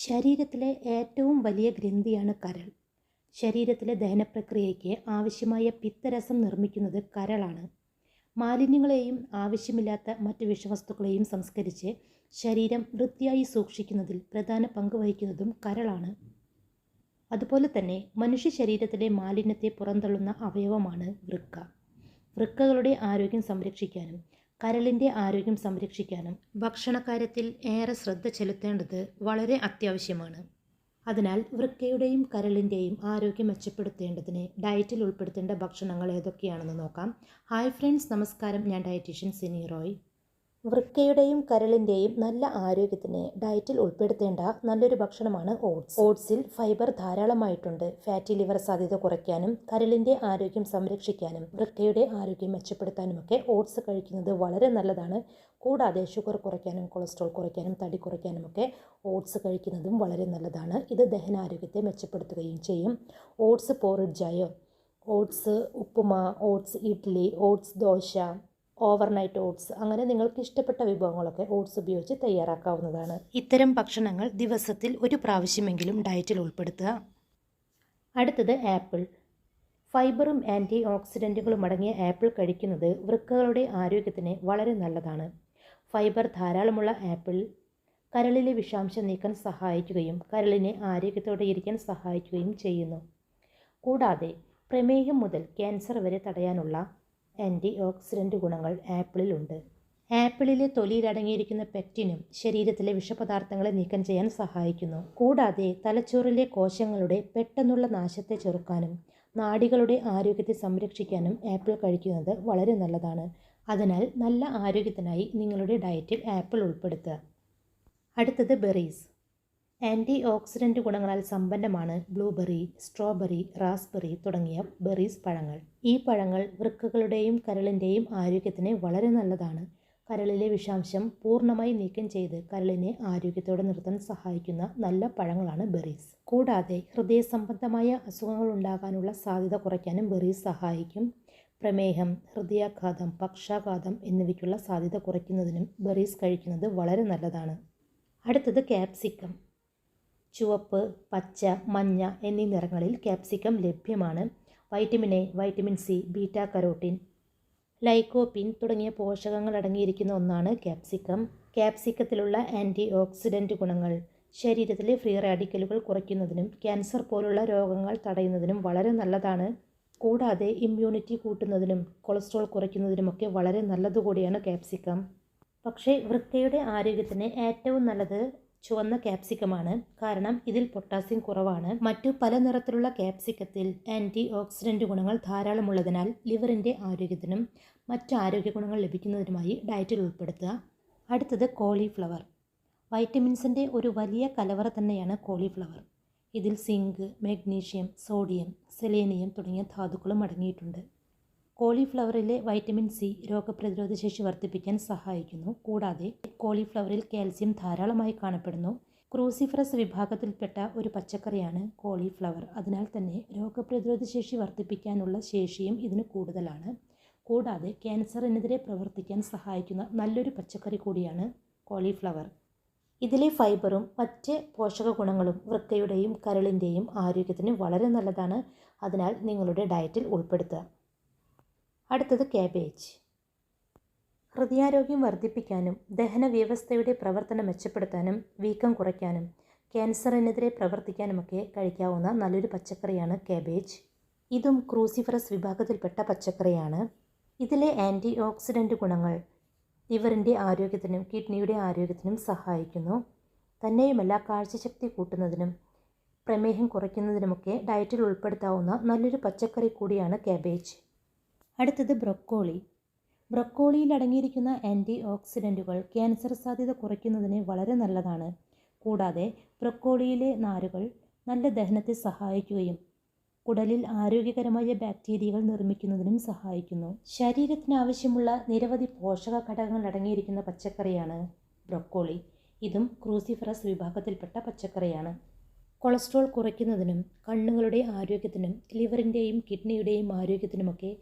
ശരീരത്തിലെ ഏറ്റവും വലിയ ഗ്രന്ഥിയാണ് കരൾ. ശരീരത്തിലെ ദഹനപ്രക്രിയയ്ക്ക് ആവശ്യമായ പിത്തരസം നിർമ്മിക്കുന്നത് കരളാണ്. മാലിന്യങ്ങളെയും ആവശ്യമില്ലാത്ത മറ്റ് വിഷവസ്തുക്കളെയും സംസ്കരിച്ച് ശരീരം വൃത്തിയായി സൂക്ഷിക്കുന്നതിൽ പ്രധാന പങ്ക് വഹിക്കുന്നതും കരളാണ്. അതുപോലെ തന്നെ മനുഷ്യ ശരീരത്തിലെ മാലിന്യത്തെ പുറന്തള്ളുന്ന അവയവമാണ് വൃക്ക. വൃക്കകളുടെ ആരോഗ്യം സംരക്ഷിക്കാനും കരളിൻ്റെ ആരോഗ്യം സംരക്ഷിക്കാനും ഭക്ഷണകാര്യത്തിൽ ഏറെ ശ്രദ്ധ ചെലുത്തേണ്ടത് വളരെ അത്യാവശ്യമാണ്. അതിനാൽ വൃക്കയുടെയും കരളിൻ്റെയും ആരോഗ്യം മെച്ചപ്പെടുത്തേണ്ടതിന് ഡയറ്റിൽ ഉൾപ്പെടുത്തേണ്ട ഭക്ഷണങ്ങൾ ഏതൊക്കെയാണെന്ന് നോക്കാം. ഹായ് ഫ്രണ്ട്സ്, നമസ്കാരം. ഞാൻ ഡയറ്റീഷ്യൻ സിനി റോയ്. വൃക്കയുടെയും കരളിൻ്റെയും നല്ല ആരോഗ്യത്തിന് ഡയറ്റിൽ ഉൾപ്പെടുത്തേണ്ട നല്ലൊരു ഭക്ഷണമാണ് ഓട്സ്. ഓട്സിൽ ഫൈബർ ധാരാളമായിട്ടുണ്ട്. ഫാറ്റി ലിവർ സാധ്യത കുറയ്ക്കാനും കരളിൻ്റെ ആരോഗ്യം സംരക്ഷിക്കാനും വൃക്കയുടെ ആരോഗ്യം മെച്ചപ്പെടുത്താനുമൊക്കെ ഓട്സ് കഴിക്കുന്നത് വളരെ നല്ലതാണ്. കൂടാതെ ഷുഗർ കുറയ്ക്കാനും കൊളസ്ട്രോൾ കുറയ്ക്കാനും തടി കുറയ്ക്കാനുമൊക്കെ ഓട്സ് കഴിക്കുന്നതും വളരെ നല്ലതാണ്. ഇത് ദഹനാരോഗ്യത്തെ മെച്ചപ്പെടുത്തുകയും ചെയ്യും. ഓട്സ് പോറിഡ്ജായോ, oats upma, oats idli, oats dosa, overnight oats, അങ്ങനെ നിങ്ങൾക്ക് ഇഷ്ടപ്പെട്ട വിഭവങ്ങളൊക്കെ ഓട്സ് ഉപയോഗിച്ച് തയ്യാറാക്കാവുന്നതാണ്. ഇത്തരം ഭക്ഷണങ്ങൾ ദിവസത്തിൽ ഒരു പ്രാവശ്യമെങ്കിലും ഡയറ്റിൽ ഉൾപ്പെടുത്തുക. അടുത്തത് ആപ്പിൾ. ഫൈബറും ആൻറ്റി ഓക്സിഡൻറ്റുകളും അടങ്ങിയ ആപ്പിൾ കഴിക്കുന്നത് വൃക്കകളുടെ ആരോഗ്യത്തിന് വളരെ നല്ലതാണ്. ഫൈബർ ധാരാളമുള്ള ആപ്പിൾ കരളിലെ വിഷാംശം നീക്കാൻ സഹായിക്കുകയും കരളിനെ ആരോഗ്യത്തോടെ ഇരിക്കാൻ സഹായിക്കുകയും ചെയ്യുന്നു. കൂടാതെ പ്രമേഹം മുതൽ ക്യാൻസർ വരെ തടയാനുള്ള ആൻറ്റി ഓക്സിഡൻ്റ് ഗുണങ്ങൾ ആപ്പിളിലുണ്ട്. ആപ്പിളിലെ തൊലിയിൽ അടങ്ങിയിരിക്കുന്ന പെക്റ്റിനും ശരീരത്തിലെ വിഷപദാർത്ഥങ്ങളെ നീക്കം ചെയ്യാൻ സഹായിക്കുന്നു. കൂടാതെ തലച്ചോറിലെ കോശങ്ങളുടെ പെട്ടെന്നുള്ള നാശത്തെ ചെറുക്കാനും നാഡികളുടെ ആരോഗ്യത്തെ സംരക്ഷിക്കാനും ആപ്പിൾ കഴിക്കുന്നത് വളരെ നല്ലതാണ്. അതിനാൽ നല്ല ആരോഗ്യത്തിനായി നിങ്ങളുടെ ഡയറ്റിൽ ആപ്പിൾ ഉൾപ്പെടുത്തുക. അടുത്തത് ബെറീസ്. ആൻറ്റി ഓക്സിഡൻ്റ് ഗുണങ്ങളാൽ സമ്പന്നമാണ് ബ്ലൂബെറി, സ്ട്രോബെറി, റാസ്ബെറി തുടങ്ങിയ ബെറീസ് പഴങ്ങൾ. ഈ പഴങ്ങൾ വൃക്കകളുടെയും കരളിൻ്റെയും ആരോഗ്യത്തിന് വളരെ നല്ലതാണ്. കരളിലെ വിഷാംശം പൂർണ്ണമായി നീക്കം ചെയ്ത് കരളിനെ ആരോഗ്യത്തോടെ നിർത്താൻ സഹായിക്കുന്ന നല്ല പഴങ്ങളാണ് ബെറീസ്. കൂടാതെ ഹൃദയ സംബന്ധമായ അസുഖങ്ങൾ ഉണ്ടാകാനുള്ള സാധ്യത കുറയ്ക്കാനും ബെറീസ് സഹായിക്കും. പ്രമേഹം, ഹൃദയാഘാതം, പക്ഷാഘാതം എന്നിവയ്ക്കുള്ള സാധ്യത കുറയ്ക്കുന്നതിനും ബെറീസ് കഴിക്കുന്നത് വളരെ നല്ലതാണ്. അടുത്തത് ക്യാപ്സിക്കം. ചുവപ്പ്, പച്ച, മഞ്ഞ എന്നീ നിറങ്ങളിൽ ക്യാപ്സിക്കം ലഭ്യമാണ്. Vitamin A, vitamin C, beta carotene, lycopene തുടങ്ങിയ പോഷകങ്ങൾ അടങ്ങിയിരിക്കുന്ന ഒന്നാണ് ക്യാപ്സിക്കം. ക്യാപ്സിക്കത്തിലുള്ള ആൻറ്റി ഓക്സിഡൻ്റ് ഗുണങ്ങൾ ശരീരത്തിലെ ഫ്രീ റാഡിക്കലുകൾ കുറയ്ക്കുന്നതിനും ക്യാൻസർ പോലുള്ള രോഗങ്ങൾ തടയുന്നതിനും വളരെ നല്ലതാണ്. കൂടാതെ ഇമ്മ്യൂണിറ്റി കൂട്ടുന്നതിനും കൊളസ്ട്രോൾ കുറയ്ക്കുന്നതിനുമൊക്കെ വളരെ നല്ലതുകൂടിയാണ് ക്യാപ്സിക്കം. പക്ഷേ വൃക്കയുടെ ആരോഗ്യത്തിന് ഏറ്റവും നല്ലത് ചുവന്ന ക്യാപ്സിക്കമാണ്. കാരണം ഇതിൽ പൊട്ടാസ്യം കുറവാണ്. മറ്റു പല നിറത്തിലുള്ള ക്യാപ്സിക്കത്തിൽ ആൻറ്റി ഓക്സിഡൻ്റ് ഗുണങ്ങൾ ധാരാളമുള്ളതിനാൽ ലിവറിൻ്റെ ആരോഗ്യത്തിനും മറ്റ് ആരോഗ്യ ഗുണങ്ങൾ ലഭിക്കുന്നതിനുമായി ഡയറ്റിൽ ഉൾപ്പെടുത്തുക. അടുത്തത് കോളിഫ്ലവർ. വൈറ്റമിൻസിൻ്റെ ഒരു വലിയ കലവറ തന്നെയാണ് കോളിഫ്ലവർ. ഇതിൽ സിങ്ക്, മാഗ്നീഷ്യം, സോഡിയം, സെലേനിയം തുടങ്ങിയ ധാതുക്കളും അടങ്ങിയിട്ടുണ്ട്. കോളിഫ്ലവറിലെ വൈറ്റമിൻ സി രോഗപ്രതിരോധ ശേഷി വർദ്ധിപ്പിക്കാൻ സഹായിക്കുന്നു. കൂടാതെ കോളിഫ്ലവറിൽ കാൽസ്യം ധാരാളമായി കാണപ്പെടുന്നു. ക്രൂസിഫറസ് വിഭാഗത്തിൽപ്പെട്ട ഒരു പച്ചക്കറിയാണ് കോളിഫ്ലവർ. അതിനാൽ തന്നെ രോഗപ്രതിരോധ ശേഷി വർദ്ധിപ്പിക്കാനുള്ള ശേഷിയും ഇതിന് കൂടുതലാണ്. കൂടാതെ ക്യാൻസറിനെതിരെ പ്രവർത്തിക്കാൻ സഹായിക്കുന്ന നല്ലൊരു പച്ചക്കറി കൂടിയാണ് കോളിഫ്ലവർ. ഇതിലെ ഫൈബറും മറ്റ് പോഷക ഗുണങ്ങളും വൃക്കയുടെയും കരളിൻ്റെയും ആരോഗ്യത്തിന് വളരെ നല്ലതാണ്. അതിനാൽ നിങ്ങളുടെ ഡയറ്റിൽ ഉൾപ്പെടുത്തുക. അടുത്തത് ക്യാബേജ്. ഹൃദയാരോഗ്യം വർദ്ധിപ്പിക്കാനും ദഹന വ്യവസ്ഥയുടെ പ്രവർത്തനം മെച്ചപ്പെടുത്താനും വീക്കം കുറയ്ക്കാനും ക്യാൻസറിനെതിരെ പ്രവർത്തിക്കാനുമൊക്കെ കഴിക്കാവുന്ന നല്ലൊരു പച്ചക്കറിയാണ് ക്യാബേജ്. ഇതും ക്രൂസിഫറസ് വിഭാഗത്തിൽപ്പെട്ട പച്ചക്കറിയാണ്. ഇതിലെ ആൻറ്റി ഓക്സിഡൻ്റ് ഗുണങ്ങൾ ലിവറിൻ്റെ ആരോഗ്യത്തിനും കിഡ്നിയുടെ ആരോഗ്യത്തിനും സഹായിക്കുന്നു. തന്നെയുമല്ല കാഴ്ചശക്തി കൂട്ടുന്നതിനും പ്രമേഹം കുറയ്ക്കുന്നതിനുമൊക്കെ ഡയറ്റിൽ ഉൾപ്പെടുത്താവുന്ന നല്ലൊരു പച്ചക്കറി കൂടിയാണ് ക്യാബേജ്. അടുത്തത് ബ്രൊക്കോളി. ബ്രൊക്കോളിയിൽ അടങ്ങിയിരിക്കുന്ന ആൻറ്റി ഓക്സിഡൻറ്റുകൾ ക്യാൻസർ സാധ്യത കുറയ്ക്കുന്നതിന് വളരെ നല്ലതാണ്. കൂടാതെ ബ്രൊക്കോളിയിലെ നാരുകൾ നല്ല ദഹനത്തെ സഹായിക്കുകയും കുടലിൽ ആരോഗ്യകരമായ ബാക്ടീരിയകൾ നിർമ്മിക്കുന്നതിനും സഹായിക്കുന്നു. ശരീരത്തിന് ആവശ്യമുള്ള നിരവധി പോഷക ഘടകങ്ങൾ അടങ്ങിയിരിക്കുന്ന പച്ചക്കറിയാണ് ബ്രൊക്കോളി. ഇതും ക്രൂസിഫറസ് വിഭാഗത്തിൽപ്പെട്ട പച്ചക്കറിയാണ്. കൊളസ്ട്രോൾ കുറയ്ക്കുന്നതിനും കണ്ണുകളുടെ ആരോഗ്യത്തിനും ലിവറിൻ്റെയും കിഡ്നിയുടെയും ആരോഗ്യത്തിനുമൊക്കെ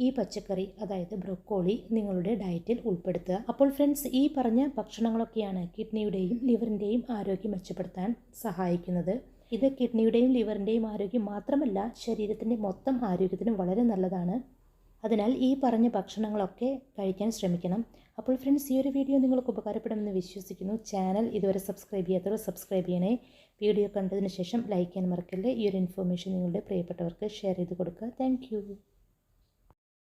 ഈ പച്ചക്കറി അതായത് ബ്രൊക്കോളി നിങ്ങളുടെ ഡയറ്റിൽ ഉൾപ്പെടുത്തുക. അപ്പോൾ ഫ്രണ്ട്സ്, ഈ പറഞ്ഞ ഭക്ഷണങ്ങളൊക്കെയാണ് കിഡ്നിയുടെയും ലിവറിൻ്റെയും ആരോഗ്യം മെച്ചപ്പെടുത്താൻ സഹായിക്കുന്നത്. ഇത് കിഡ്നിയുടെയും ലിവറിൻ്റെയും ആരോഗ്യം മാത്രമല്ല, ശരീരത്തിൻ്റെ മൊത്തം ആരോഗ്യത്തിനും വളരെ നല്ലതാണ്. അതിനാൽ ഈ പറഞ്ഞ ഭക്ഷണങ്ങളൊക്കെ കഴിക്കാൻ ശ്രമിക്കണം. അപ്പോൾ ഫ്രണ്ട്സ്, ഈ ഒരു വീഡിയോ നിങ്ങൾക്ക് ഉപകാരപ്പെടുമെന്ന് വിശ്വസിക്കുന്നു. ചാനൽ ഇതുവരെ സബ്സ്ക്രൈബ് ചെയ്യാത്തവർ സബ്സ്ക്രൈബ് ചെയ്യണേ. വീഡിയോ കണ്ടതിന് ശേഷം ലൈക്ക് ചെയ്യാൻ മറക്കല്ലേ. ഈ ഒരു ഇൻഫോർമേഷൻ നിങ്ങളുടെ പ്രിയപ്പെട്ടവർക്ക് ഷെയർ ചെയ്ത് കൊടുക്കുക. താങ്ക്